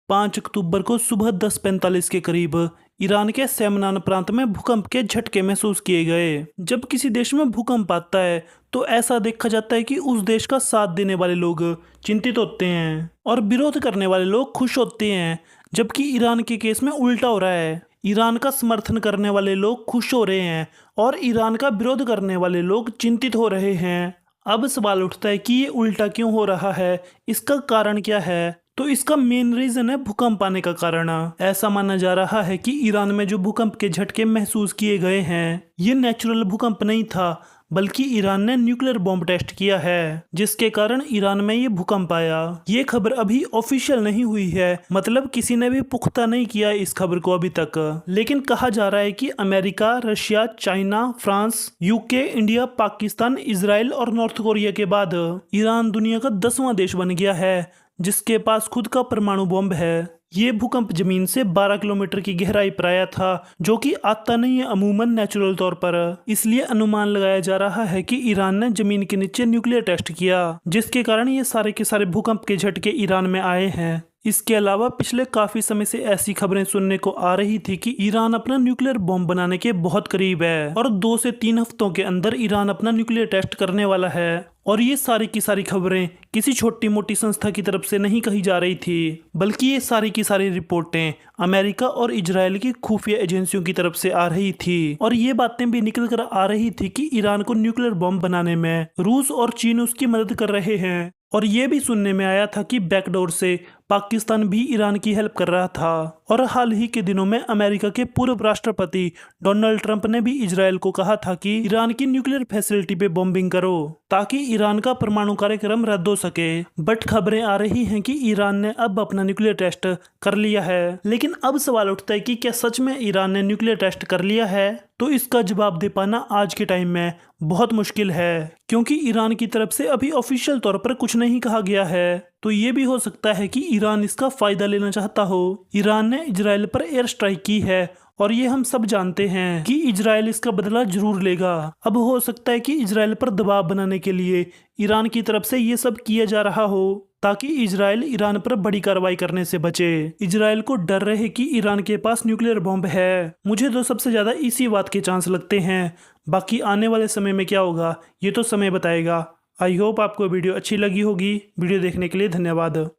5 अक्टूबर को सुबह 10:45 के करीब ईरान के सेमनान प्रांत में भूकंप के झटके महसूस किए गए। जब किसी देश में भूकंप आता है तो ऐसा देखा जाता है कि उस देश का साथ देने वाले लोग चिंतित होते हैं और विरोध करने वाले लोग खुश होते हैं, जबकि ईरान के केस में उल्टा हो रहा है। ईरान का समर्थन करने वाले लोग खुश हो रहे हैं और ईरान का विरोध करने वाले लोग चिंतित हो रहे हैं। अब सवाल उठता है कि ये उल्टा क्यों हो रहा है, इसका कारण क्या है? तो इसका मेन रीजन है भूकंप आने का कारण। ऐसा माना जा रहा है कि ईरान में जो भूकंप के झटके महसूस किए गए हैं ये नेचुरल भूकंप नहीं था, बल्कि ईरान ने न्यूक्लियर बॉम्ब टेस्ट किया है, जिसके कारण ईरान में ये भूकंप आया। ये खबर अभी ऑफिशियल नहीं हुई है, मतलब किसी ने भी पुख्ता नहीं किया इस खबर को अभी तक। लेकिन कहा जा रहा है कि America, Russia, China, France, UK, India, Pakistan, Israel और नॉर्थ कोरिया के बाद ईरान दुनिया का 10वां देश बन गया है जिसके पास खुद का परमाणु बॉम्ब है। ये भूकंप जमीन से 12 किलोमीटर की गहराई पर आया था, जो कि आता नहीं है अमूमन नेचुरल तौर पर। इसलिए अनुमान लगाया जा रहा है कि ईरान ने जमीन के नीचे न्यूक्लियर टेस्ट किया, जिसके कारण ये सारे के सारे भूकंप के झटके ईरान में आए हैं। इसके अलावा पिछले काफी समय से ऐसी खबरें सुनने को आ रही थी कि ईरान अपना न्यूक्लियर बॉम्ब बनाने के बहुत करीब है और 2 से 3 हफ्तों के अंदर ईरान अपना न्यूक्लियर टेस्ट करने वाला है। और ये सारी की सारी खबरें किसी छोटी मोटी संस्था की तरफ से नहीं कही जा रही थी, बल्कि ये सारी की सारी रिपोर्टें अमेरिका और इजराइल की खुफिया एजेंसियों की तरफ से आ रही थी। और ये बातें भी निकल कर आ रही थी कि ईरान को न्यूक्लियर बॉम्ब बनाने में रूस और चीन उसकी मदद कर रहे हैं। और ये भी सुनने में आया था कि बैकडोर से पाकिस्तान भी ईरान की हेल्प कर रहा था। और हाल ही के दिनों में अमेरिका के पूर्व राष्ट्रपति डोनाल्ड ट्रंप ने भी इजराइल को कहा था कि ईरान की न्यूक्लियर फैसिलिटी पे बॉम्बिंग करो ताकि ईरान का परमाणु कार्यक्रम रद्द हो सके। बट खबरें आ रही हैं कि ईरान ने अब अपना न्यूक्लियर टेस्ट कर लिया है। लेकिन अब सवाल उठता है कि क्या सच में ईरान ने न्यूक्लियर टेस्ट कर लिया है? तो इसका जवाब दे पाना आज के टाइम में बहुत मुश्किल है, क्योंकि ईरान की तरफ से अभी ऑफिशियल तौर पर कुछ नहीं कहा गया है। तो ये भी हो सकता है कि ईरान इसका फायदा लेना चाहता हो। ईरान ने इजराइल पर एयर स्ट्राइक की है और ये हम सब जानते हैं कि इजराइल इसका बदला जरूर लेगा। अब हो सकता है कि इजराइल पर दबाव बनाने के लिए ईरान की तरफ से ये सब किया जा रहा हो ताकि इजराइल ईरान पर बड़ी कार्रवाई करने से बचे। इजराइल को डर रहे कि ईरान के पास न्यूक्लियर बॉम्ब है। मुझे तो सबसे ज्यादा इसी बात के चांस लगते हैं। बाकी आने वाले समय में क्या होगा ये तो समय बताएगा। आई होप आपको वीडियो अच्छी लगी होगी। वीडियो देखने के लिए धन्यवाद।